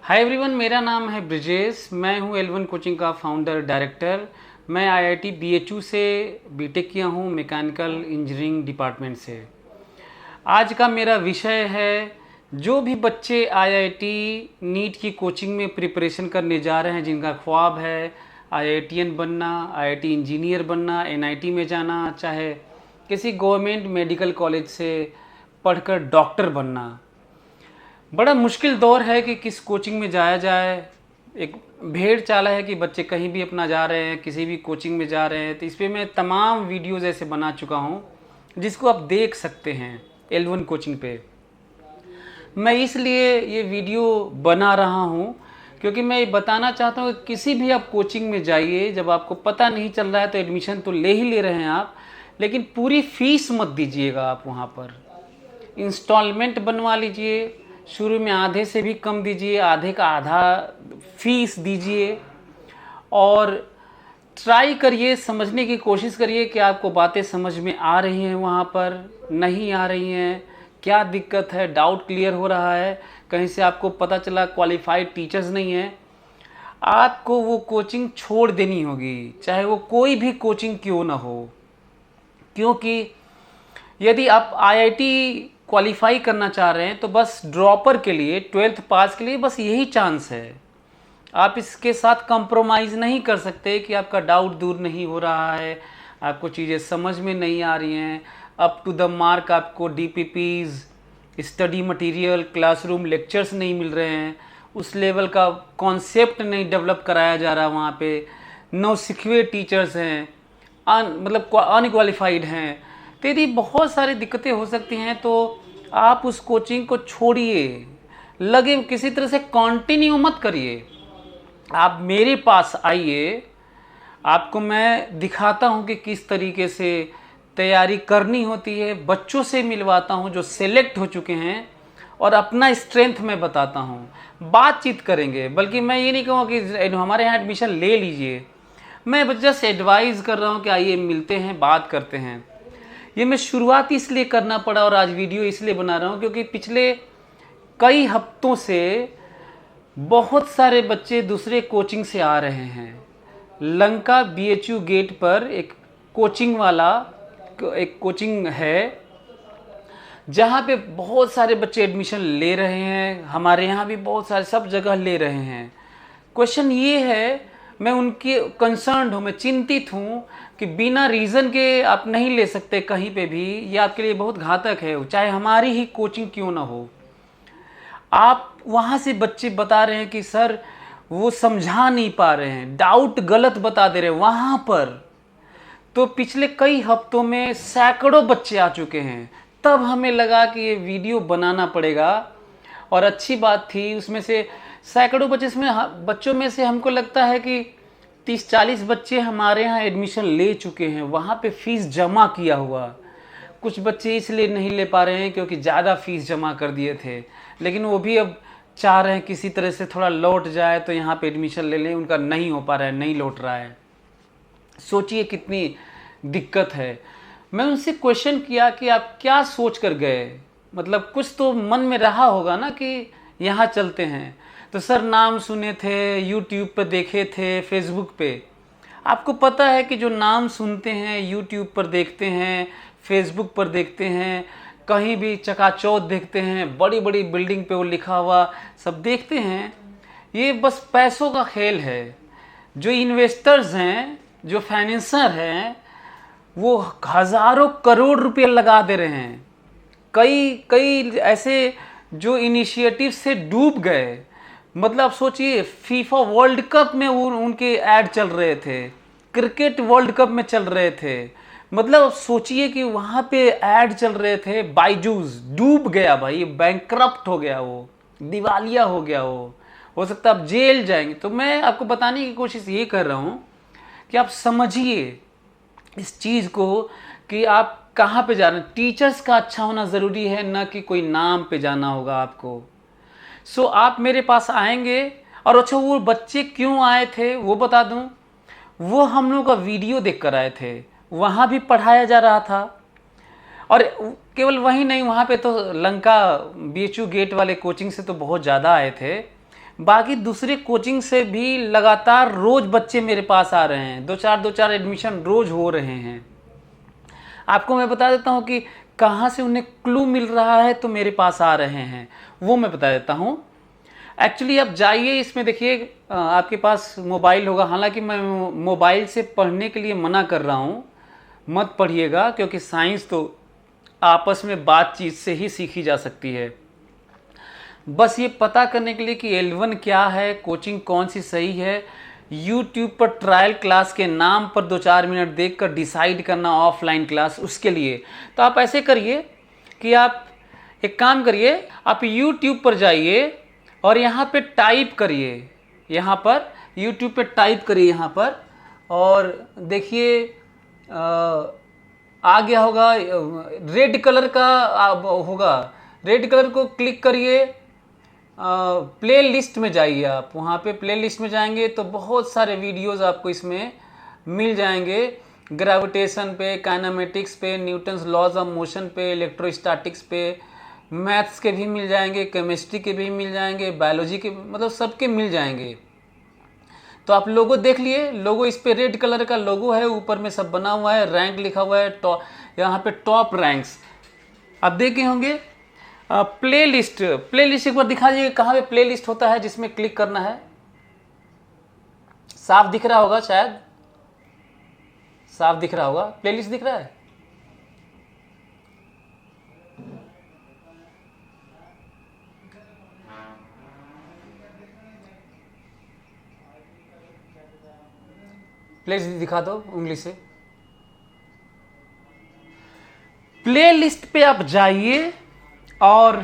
Hi everyone, मेरा नाम है ब्रिजेश। मैं हूँ L1 कोचिंग का फाउंडर डायरेक्टर। मैं IIT BHU से बीटेक किया हूँ, मैकेनिकल इंजीनियरिंग डिपार्टमेंट से। आज का मेरा विषय है, जो भी बच्चे IIT नीट की कोचिंग में प्रिपरेशन करने जा रहे हैं, जिनका ख्वाब है IITian बनना, IIT इंजीनियर बनना, NIT में जाना, चाहे किसी गवर्नमेंट मेडिकल कॉलेज से पढ़कर डॉक्टर बनना। बड़ा मुश्किल दौर है कि किस कोचिंग में जाया जाए। एक भेड़ चाला है कि बच्चे कहीं भी अपना जा रहे हैं, किसी भी कोचिंग में जा रहे हैं। तो इस पर मैं तमाम वीडियोज़ ऐसे बना चुका हूँ जिसको आप देख सकते हैं L1 कोचिंग पे। मैं इसलिए ये वीडियो बना रहा हूँ क्योंकि मैं ये बताना चाहता हूँ कि किसी भी आप कोचिंग में जाइए, जब आपको पता नहीं चल रहा है तो एडमिशन तो ले ही ले रहे हैं आप, लेकिन पूरी फीस मत दीजिएगा। आप वहाँ पर इंस्टॉलमेंट बनवा लीजिए। शुरू में आधे से भी कम दीजिए, आधे का आधा फीस दीजिए और ट्राई करिए, समझने की कोशिश करिए कि आपको बातें समझ में आ रही हैं, वहाँ पर नहीं आ रही हैं, क्या दिक्कत है, डाउट क्लियर हो रहा है, कहीं से आपको पता चला क्वालिफाइड टीचर्स नहीं है। आपको वो कोचिंग छोड़ देनी होगी, चाहे वो कोई भी कोचिंग क्यों ना हो। क्योंकि यदि आप IIT क्वालिफाई करना चाह रहे हैं तो बस ड्रॉपर के लिए, 12th पास के लिए बस यही चांस है। आप इसके साथ कंप्रोमाइज़ नहीं कर सकते कि आपका डाउट दूर नहीं हो रहा है, आपको चीज़ें समझ में नहीं आ रही हैं, अप टू द मार्क आपको DPPs, study material, classroom lectures नहीं मिल रहे हैं, उस लेवल का कॉन्सेप्ट नहीं डेवलप कराया जा रहा वहाँ पे, नौसिखिए टीचर्स हैं, मतलब अनक्वालिफाइड हैं। तो यदि बहुत सारी दिक्कतें हो सकती हैं तो आप उस कोचिंग को छोड़िए, लगे किसी तरह से कंटिन्यू मत करिए। आप मेरे पास आइए, आपको मैं दिखाता हूँ कि किस तरीके से तैयारी करनी होती है। बच्चों से मिलवाता हूँ जो सेलेक्ट हो चुके हैं और अपना स्ट्रेंथ मैं बताता हूँ। बातचीत करेंगे, बल्कि मैं ये नहीं कहूँगा कि हमारे यहाँ एडमिशन ले लीजिए। मैं जस्ट एडवाइज़ कर रहा हूँ कि आइए मिलते हैं, बात करते हैं। ये मैं शुरुआत इसलिए करना पड़ा और आज वीडियो इसलिए बना रहा हूँ क्योंकि पिछले कई हफ्तों से बहुत सारे बच्चे दूसरे कोचिंग से आ रहे हैं। लंका BHU गेट पर एक कोचिंग वाला एक कोचिंग है जहाँ पे बहुत सारे बच्चे एडमिशन ले रहे हैं। हमारे यहाँ भी बहुत सारे, सब जगह ले रहे हैं। क्वेश्चन ये है, मैं उनकी कंसर्न हूँ, मैं चिंतित हूँ कि बिना रीज़न के आप नहीं ले सकते कहीं पे भी। ये आपके लिए बहुत घातक है, चाहे हमारी ही कोचिंग क्यों ना हो। आप वहाँ से बच्चे बता रहे हैं कि सर वो समझा नहीं पा रहे हैं, डाउट गलत बता दे रहे हैं वहाँ पर। तो पिछले कई हफ्तों में सैकड़ों बच्चे आ चुके हैं। तब हमें लगा कि ये वीडियो बनाना पड़ेगा और अच्छी बात थी। उसमें से सैकड़ों बच्चों में से हमको लगता है कि 30-40 बच्चे हमारे यहाँ एडमिशन ले चुके हैं, वहाँ पे फ़ीस जमा किया हुआ। कुछ बच्चे इसलिए नहीं ले पा रहे हैं क्योंकि ज़्यादा फ़ीस जमा कर दिए थे, लेकिन वो भी अब चाह रहे हैं किसी तरह से थोड़ा लौट जाए तो यहाँ पे एडमिशन ले लें। उनका नहीं हो पा रहा है, नहीं लौट रहा है। सोचिए कितनी दिक्कत है। मैं उनसे क्वेश्चन किया कि आप क्या सोच कर गए, मतलब कुछ तो मन में रहा होगा ना कि यहाँ चलते हैं। तो सर नाम सुने थे, यूट्यूब पर देखे थे, फेसबुक पे। आपको पता है कि जो नाम सुनते हैं, यूट्यूब पर देखते हैं, फेसबुक पर देखते हैं, कहीं भी चकाचौंध देखते हैं, बड़ी बड़ी बिल्डिंग पे वो लिखा हुआ सब देखते हैं, ये बस पैसों का खेल है। जो इन्वेस्टर्स हैं, जो फाइनेंसर हैं, वो हज़ारों करोड़ रुपए लगा दे रहे हैं। कई कई ऐसे जो इनिशिएटिव से डूब गए। मतलब सोचिए, फीफा वर्ल्ड कप में उनके ऐड चल रहे थे, क्रिकेट वर्ल्ड कप में चल रहे थे। मतलब सोचिए कि वहाँ पे ऐड चल रहे थे। बायजूस डूब गया भाई, बैंकक्रप्ट हो गया, वो दिवालिया हो गया। वो हो सकता है आप जेल जाएंगे। तो मैं आपको बताने की कोशिश ये कर रहा हूँ कि आप समझिए इस चीज़ को कि आप कहाँ पे जा रहे हैं। टीचर्स का अच्छा होना ज़रूरी है, ना कि कोई नाम पे जाना होगा आपको। सो आप मेरे पास आएंगे। और अच्छा, वो बच्चे क्यों आए थे वो बता दूं। वो हम लोग का वीडियो देख कर आए थे, वहाँ भी पढ़ाया जा रहा था। और केवल वही नहीं, वहाँ पे तो लंका BHU गेट वाले कोचिंग से तो बहुत ज़्यादा आए थे। बाकी दूसरे कोचिंग से भी लगातार रोज बच्चे मेरे पास आ रहे हैं, दो चार एडमिशन रोज हो रहे हैं। आपको मैं बता देता हूँ कि कहाँ से उन्हें क्लू मिल रहा है तो मेरे पास आ रहे हैं, वो मैं बता देता हूँ। एक्चुअली आप जाइए, इसमें देखिए आपके पास मोबाइल होगा, हालांकि मैं मोबाइल से पढ़ने के लिए मना कर रहा हूँ, मत पढ़िएगा, क्योंकि साइंस तो आपस में बातचीत से ही सीखी जा सकती है। बस ये पता करने के लिए कि L1 क्या है, कोचिंग कौन सी सही है, यूट्यूब पर ट्रायल क्लास के नाम पर 2-4 मिनट देखकर डिसाइड करना ऑफलाइन क्लास, उसके लिए तो आप ऐसे करिए कि आप एक काम करिए, आप यूट्यूब पर जाइए और यहाँ पे टाइप करिए, यहाँ पर यूट्यूब पे टाइप करिए यहाँ पर, और देखिए आ गया होगा, रेड कलर का होगा, रेड कलर को क्लिक करिए। प्ले लिस्ट में जाइए आप, वहाँ पे प्ले लिस्ट में जाएंगे तो बहुत सारे वीडियोस आपको इसमें मिल जाएंगे, ग्रेविटेशन पे, काइनेमेटिक्स पे, न्यूटन्स लॉज ऑफ मोशन पे, इलेक्ट्रोस्टैटिक्स पे, मैथ्स के भी मिल जाएंगे, केमिस्ट्री के भी मिल जाएंगे, बायोलॉजी के, मतलब सबके मिल जाएंगे। तो आप लोगो देख लिए, लोगो इस पे रेड कलर का लोगो है, ऊपर में सब बना हुआ है, रैंक लिखा हुआ है, यहाँ पे टॉप रैंक्स आप देखे होंगे। प्ले लिस्ट एक बार दिखा दीजिए कहाँ पे प्ले लिस्ट होता है जिसमें क्लिक करना है, साफ दिख रहा होगा, शायद साफ दिख रहा होगा, प्ले लिस्ट दिख रहा है। प्ले लिस्ट दिखा दो उंगली से। प्ले लिस्ट पे आप जाइए और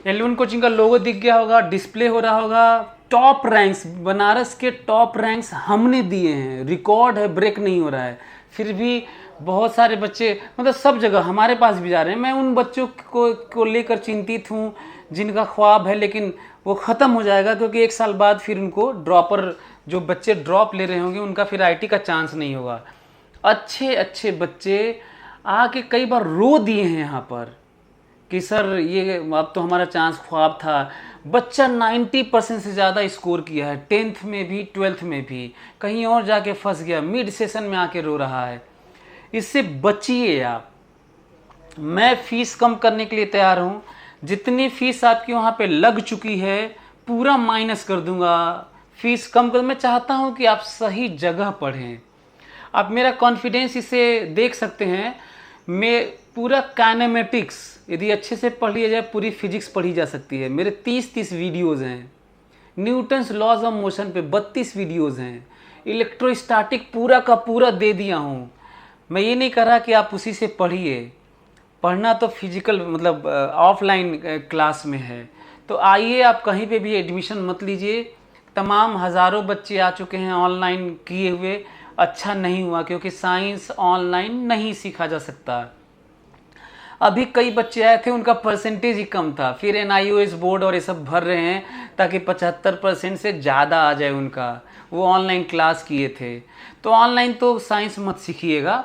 L1 कोचिंग का लोगो दिख गया होगा, डिस्प्ले हो रहा होगा, टॉप रैंक्स, बनारस के टॉप रैंक्स हमने दिए हैं, रिकॉर्ड है, ब्रेक नहीं हो रहा है, फिर भी बहुत सारे बच्चे, मतलब सब जगह हमारे पास भी जा रहे हैं। मैं उन बच्चों को लेकर चिंतित हूँ जिनका ख्वाब है, लेकिन वो ख़त्म हो जाएगा, क्योंकि 1 साल बाद फिर उनको ड्रॉपर, जो बच्चे ड्रॉप ले रहे होंगे उनका फिर IT का चांस नहीं होगा। अच्छे बच्चे आके कई बार रो दिए हैं यहाँ पर कि सर ये अब तो हमारा चांस ख्वाब था। बच्चा 90% से ज़्यादा स्कोर किया है, 10th में भी 12th में भी, कहीं और जाके फंस गया, मिड सेशन में आके रो रहा है। इससे बचिए आप। मैं फ़ीस कम करने के लिए तैयार हूँ, जितनी फ़ीस आपकी वहाँ पे लग चुकी है पूरा माइनस कर दूंगा, फ़ीस कम कर। मैं चाहता हूँ कि आप सही जगह पढ़ें। आप मेरा कॉन्फिडेंस इसे देख सकते हैं, मैं पूरा काइनेमेटिक्स यदि अच्छे से पढ़ लिया जाए, पूरी फिजिक्स पढ़ी जा सकती है। मेरे 30 वीडियोज़ हैं, न्यूटन्स लॉज ऑफ मोशन पे 32 वीडियोज़ हैं, इलेक्ट्रोस्टैटिक पूरा का पूरा दे दिया हूँ। मैं ये नहीं कह रहा कि आप उसी से पढ़िए, पढ़ना तो फिजिकल मतलब ऑफलाइन क्लास में है। तो आइए, आप कहीं पे भी एडमिशन मत लीजिए। तमाम हज़ारों बच्चे आ चुके हैं ऑनलाइन किए हुए, अच्छा नहीं हुआ, क्योंकि साइंस ऑनलाइन नहीं सीखा जा सकता। अभी कई बच्चे आए थे, उनका परसेंटेज ही कम था, फिर NIOS बोर्ड और ये सब भर रहे हैं ताकि 75% से ज़्यादा आ जाए उनका, वो ऑनलाइन क्लास किए थे। तो ऑनलाइन तो साइंस मत सीखिएगा।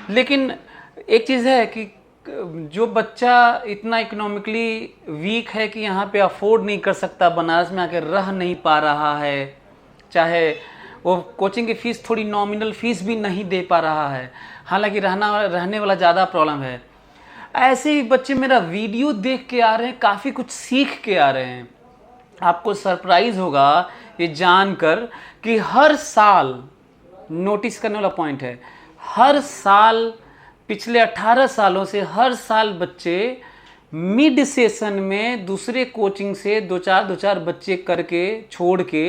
लेकिन एक चीज़ है कि जो बच्चा इतना इकोनॉमिकली वीक है कि यहाँ पे अफोर्ड नहीं कर सकता, बनारस में आकर रह नहीं पा रहा है, चाहे वो कोचिंग की फ़ीस थोड़ी नॉमिनल फ़ीस भी नहीं दे पा रहा है, हालांकि रहने वाला ज़्यादा प्रॉब्लम है, ऐसे ही बच्चे मेरा वीडियो देख के आ रहे हैं, काफ़ी कुछ सीख के आ रहे हैं। आपको सरप्राइज़ होगा ये जानकर कि हर साल, नोटिस करने वाला पॉइंट है, हर साल पिछले 18 सालों से हर साल बच्चे मिड सेशन में दूसरे कोचिंग से 2-4 बच्चे करके छोड़ के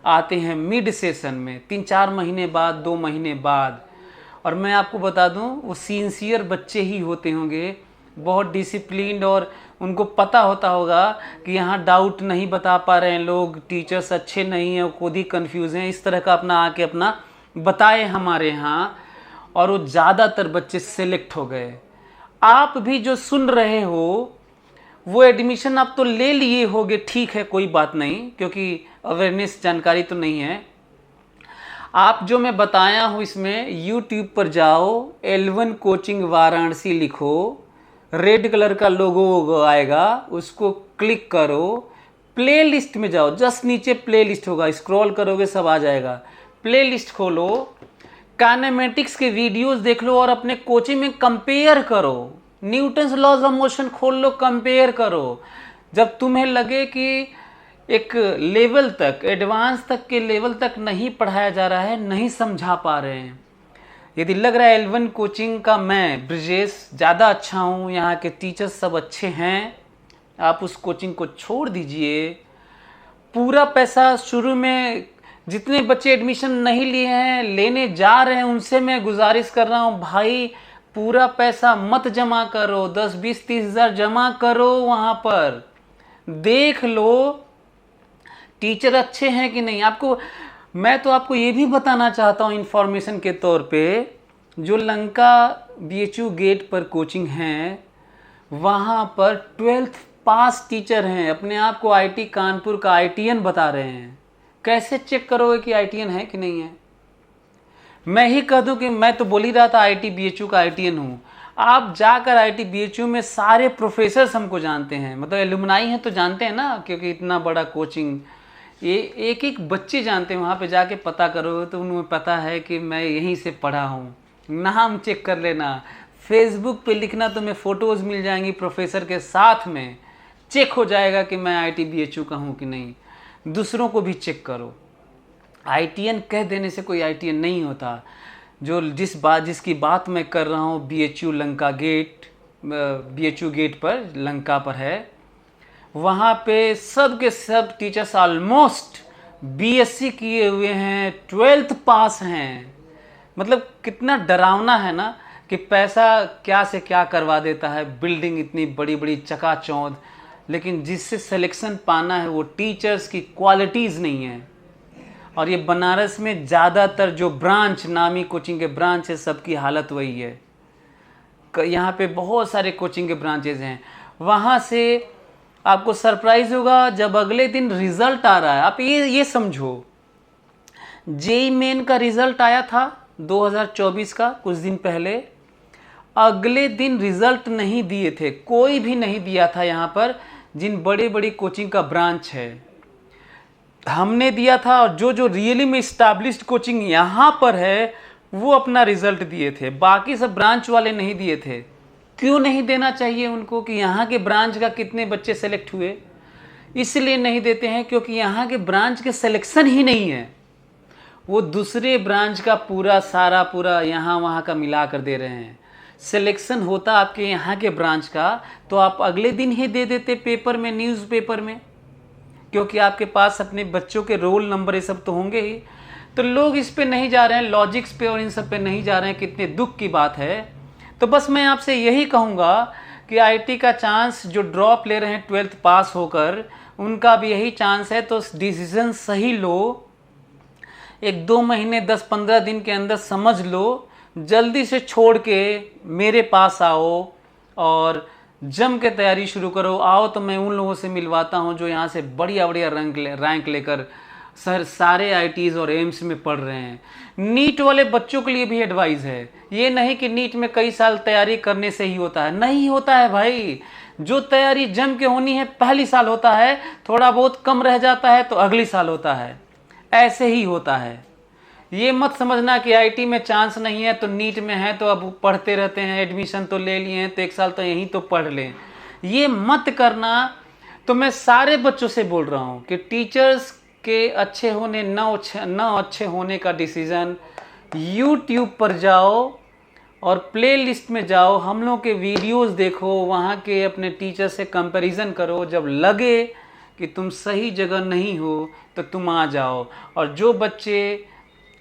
आते हैं मिड सेशन में, 3-4 महीने बाद, 2 महीने बाद। और मैं आपको बता दूं, वो सिंसियर बच्चे ही होते होंगे, बहुत डिसिप्लिन्ड, और उनको पता होता होगा कि यहाँ डाउट नहीं बता पा रहे हैं लोग, टीचर्स अच्छे नहीं हैं, खुद ही कन्फ्यूज़ हैं, इस तरह का अपना आके अपना बताए हमारे यहाँ, और वो ज़्यादातर बच्चे सेलेक्ट हो गए। आप भी जो सुन रहे हो वो एडमिशन आप तो ले लिए होगे, ठीक है, कोई बात नहीं, क्योंकि अवेयरनेस जानकारी तो नहीं है। आप जो मैं बताया हूँ इसमें यूट्यूब पर जाओ, L1 कोचिंग वाराणसी लिखो, रेड कलर का लोगो आएगा, उसको क्लिक करो, प्ले लिस्ट में जाओ, जस्ट नीचे प्ले लिस्ट होगा, स्क्रॉल करोगे सब आ जाएगा। प्ले लिस्ट खोलो, काइनेमेटिक्स के वीडियोस देख लो और अपने कोचिंग में कंपेयर करो। न्यूटन्स लॉज ऑफ मोशन खोल लो, कंपेयर करो। जब तुम्हें लगे कि एक लेवल तक, एडवांस तक के लेवल तक नहीं पढ़ाया जा रहा है, नहीं समझा पा रहे हैं, यदि लग रहा है L1 कोचिंग का मैं ब्रिजेश ज़्यादा अच्छा हूँ, यहाँ के टीचर्स सब अच्छे हैं, आप उस कोचिंग को छोड़ दीजिए। पूरा पैसा शुरू में जितने बच्चे एडमिशन नहीं लिए हैं, लेने जा रहे हैं, उनसे मैं गुजारिश कर रहा हूँ, भाई पूरा पैसा मत जमा करो, 10, 20, 30 हज़ार जमा करो, वहाँ पर देख लो टीचर अच्छे हैं कि नहीं। मैं तो आपको ये भी बताना चाहता हूँ इन्फॉर्मेशन के तौर पे, जो लंका BHU गेट पर कोचिंग है, वहाँ पर 12th पास टीचर हैं, अपने आप को IIT कानपुर का IITian बता रहे हैं। कैसे चेक करोगे कि IITian है कि नहीं है? मैं ही कह दूं कि मैं तो बोल ही रहा था IIT BHU का IITian हूँ। आप जाकर IIT BHU में सारे प्रोफेसर्स हमको जानते हैं, मतलब एलुमनाई हैं तो जानते हैं ना, क्योंकि इतना बड़ा कोचिंग, ये एक एक बच्चे जानते हैं। वहाँ पे जाके पता करोगे तो उन्हें पता है कि मैं यहीं से पढ़ा हूँ। नाम चेक कर लेना, फेसबुक पे लिखना, तुम्हें फ़ोटोज़ मिल जाएंगी प्रोफेसर के साथ में, चेक हो जाएगा कि मैं IIT BHU का हूँ कि नहीं। दूसरों को भी चेक करो। IITian कह देने से कोई IITian नहीं होता। जिसकी बात मैं कर रहा हूँ, BHU Lanka gate, BHU gate पर, लंका पर है, वहाँ पे सब के सब टीचर्स ऑलमोस्ट BSc किए हुए हैं, 12th पास हैं। मतलब कितना डरावना है ना कि पैसा क्या से क्या करवा देता है, बिल्डिंग इतनी बड़ी बड़ी चकाचौंध, लेकिन जिससे सिलेक्शन पाना है वो टीचर्स की क्वालिटीज़ नहीं है। और ये बनारस में ज़्यादातर जो ब्रांच, नामी कोचिंग के ब्रांच है, सबकी हालत वही है। यहाँ पे बहुत सारे कोचिंग के ब्रांचेज हैं। वहाँ से आपको सरप्राइज होगा जब अगले दिन रिजल्ट आ रहा है। आप ये समझो, JEE मेन का रिजल्ट आया था 2024 का कुछ दिन पहले, अगले दिन रिजल्ट नहीं दिए थे, कोई भी नहीं दिया था यहाँ पर, जिन बड़ी बड़ी कोचिंग का ब्रांच है। हमने दिया था, और जो रियली में इस्टेब्लिश्ड कोचिंग यहाँ पर है वो अपना रिजल्ट दिए थे, बाकी सब ब्रांच वाले नहीं दिए थे। क्यों नहीं देना चाहिए उनको कि यहाँ के ब्रांच का कितने बच्चे सेलेक्ट हुए? इसलिए नहीं देते हैं क्योंकि यहाँ के ब्रांच के सिलेक्शन ही नहीं है। वो दूसरे ब्रांच का पूरा यहाँ वहाँ का मिला कर दे रहे हैं। सिलेक्शन होता आपके यहाँ के ब्रांच का तो आप अगले दिन ही दे देते पेपर में, न्यूज़पेपर में, क्योंकि आपके पास अपने बच्चों के रोल नंबर ये सब तो होंगे ही। तो लोग इस पे नहीं जा रहे हैं, लॉजिक्स पे और इन सब पे नहीं जा रहे हैं। कितने दुख की बात है। तो बस मैं आपसे यही कहूँगा कि IIT का चांस जो ड्रॉप ले रहे हैं 12th पास होकर, उनका भी यही चांस है। तो डिसीज़न सही लो, 1-2 महीने 10-15 दिन के अंदर समझ लो, जल्दी से छोड़ के मेरे पास आओ और जम के तैयारी शुरू करो। आओ तो मैं उन लोगों से मिलवाता हूँ जो यहाँ से बढ़िया बढ़िया रैंक लेकर सारे IITs और एम्स में पढ़ रहे हैं। नीट वाले बच्चों के लिए भी एडवाइस है, ये नहीं कि नीट में कई साल तैयारी करने से ही होता है, नहीं होता है भाई। जो तैयारी जम के होनी है पहली साल होता है, थोड़ा बहुत कम रह जाता है तो अगली साल होता है, ऐसे ही होता है। ये मत समझना कि IIT में चांस नहीं है तो नीट में है तो अब पढ़ते रहते हैं, एडमिशन तो ले लिए हैं तो 1 साल तो यहीं तो पढ़ लें, ये मत करना। तो मैं सारे बच्चों से बोल रहा हूँ कि टीचर्स के अच्छे होने न अच्छे होने का डिसीज़न YouTube पर जाओ और प्ले लिस्ट में जाओ, हम लोग के वीडियोस देखो, वहाँ के अपने टीचर से कंपैरिजन करो। जब लगे कि तुम सही जगह नहीं हो तो तुम आ जाओ। और जो बच्चे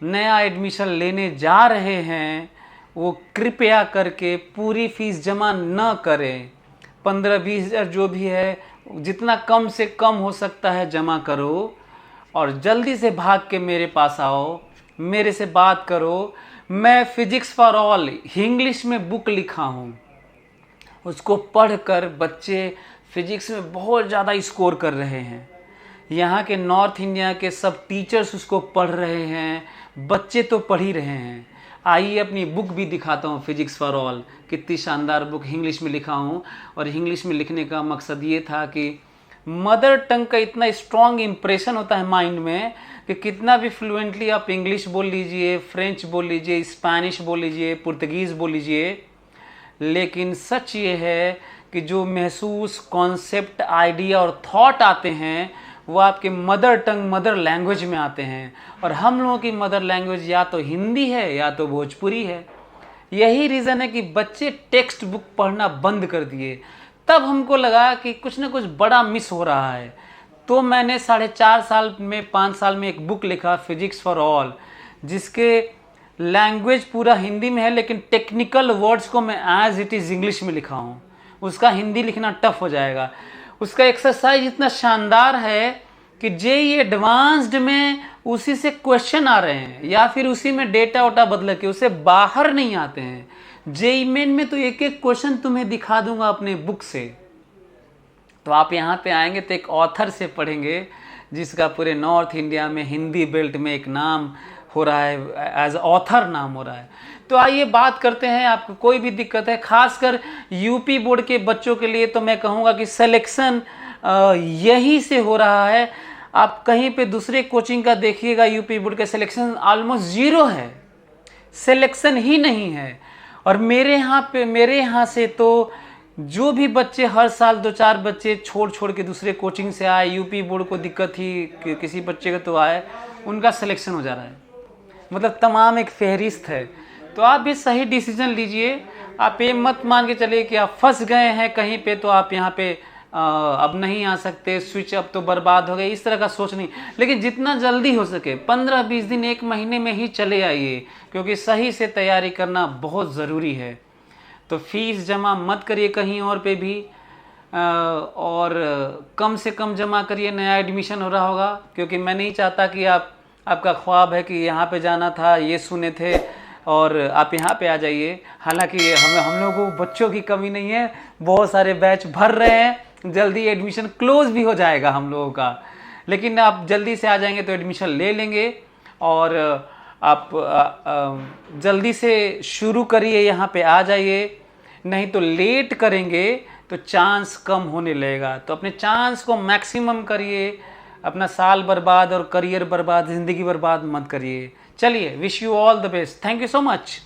नया एडमिशन लेने जा रहे हैं वो कृपया करके पूरी फीस जमा न करें, 15-20 हज़ार जो भी है, जितना कम से कम हो सकता है जमा करो और जल्दी से भाग के मेरे पास आओ, मेरे से बात करो। मैं फिजिक्स फॉर ऑल इंग्लिश में बुक लिखा हूँ, उसको पढ़कर बच्चे फिजिक्स में बहुत ज़्यादा स्कोर कर रहे हैं। यहाँ के नॉर्थ इंडिया के सब टीचर्स उसको पढ़ रहे हैं, बच्चे तो पढ़ ही रहे हैं। आइए अपनी बुक भी दिखाता हूँ, फिजिक्स फॉर ऑल, कितनी शानदार बुक इंग्लिश में लिखा हूँ। और इंग्लिश में लिखने का मकसद ये था कि मदर टंग का इतना स्ट्रॉन्ग इम्प्रेशन होता है माइंड में कि कितना भी फ्लुएंटली आप इंग्लिश बोल लीजिए, फ्रेंच बोल लीजिए, स्पेनिश बोल लीजिए, पुर्तगीज़ बोल लीजिए, लेकिन सच ये है कि जो महसूस, कॉन्सेप्ट, आइडिया और थॉट आते हैं वो आपके मदर टंग, मदर लैंग्वेज में आते हैं। और हम लोगों की मदर लैंग्वेज या तो हिंदी है या तो भोजपुरी है। यही रीज़न है कि बच्चे टेक्स्ट बुक पढ़ना बंद कर दिए। तब हमको लगा कि कुछ ना कुछ बड़ा मिस हो रहा है। तो मैंने 4.5 साल में, 5 साल में एक बुक लिखा, फिजिक्स फॉर ऑल, जिसके लैंग्वेज पूरा हिंदी में है लेकिन टेक्निकल वर्ड्स को मैं एज इट इज़ इंग्लिश में लिखा हूँ। उसका हिंदी लिखना टफ हो जाएगा। उसका एक्सरसाइज इतना शानदार है कि जेईई एडवांस्ड में उसी से क्वेश्चन आ रहे हैं या फिर उसी में डेटा वोटा बदल के उससे बाहर नहीं आते हैं। जेईई मेन में तो एक एक क्वेश्चन तुम्हें दिखा दूंगा अपने बुक से। तो आप यहाँ पे आएंगे तो एक ऑथर से पढ़ेंगे जिसका पूरे नॉर्थ इंडिया में, हिंदी बेल्ट में एक नाम हो रहा है, एज ऑथर नाम हो रहा है। तो आइए बात करते हैं। आपको कोई भी दिक्कत है, खासकर यूपी बोर्ड के बच्चों के लिए तो मैं कहूँगा कि सिलेक्शन यही से हो रहा है। आप कहीं पे दूसरे कोचिंग का देखिएगा, यूपी बोर्ड का सिलेक्शन ऑलमोस्ट 0 है, सिलेक्शन ही नहीं है। और मेरे यहाँ से तो जो भी बच्चे हर साल 2-4 बच्चे छोड़ के दूसरे कोचिंग से आए, यूपी बोर्ड को दिक्कत थी कि किसी बच्चे का तो आए, उनका सिलेक्शन हो जा रहा है। मतलब तमाम एक फहरिस्त है। तो आप भी सही डिसीजन लीजिए। आप ये मत मान के चलिए कि आप फंस गए हैं कहीं पे तो आप यहाँ पे अब नहीं आ सकते, स्विच अब तो बर्बाद हो गए, इस तरह का सोच नहीं। लेकिन जितना जल्दी हो सके 15-20 दिन, 1 महीने में ही चले आइए, क्योंकि सही से तैयारी करना बहुत ज़रूरी है। तो फीस जमा मत करिए कहीं और पे भी, और कम से कम जमा करिए। नया एडमिशन हो रहा होगा, क्योंकि मैं नहीं चाहता कि आपका ख्वाब है कि यहाँ पे जाना था, ये सुने थे और आप यहाँ पे आ जाइए। हालांकि हम लोगों को बच्चों की कमी नहीं है, बहुत सारे बैच भर रहे हैं, जल्दी एडमिशन क्लोज भी हो जाएगा हम लोगों का। लेकिन आप जल्दी से आ जाएंगे तो एडमिशन ले लेंगे। और आप जल्दी से शुरू करिए, यहाँ पे आ जाइए। नहीं तो लेट करेंगे तो चांस कम होने लगेगा। तो अपने चांस को मैक्सिमम करिए, अपना साल बर्बाद और करियर बर्बाद, ज़िंदगी बर्बाद मत करिए। चलिए, wish you all the best. Thank you so much.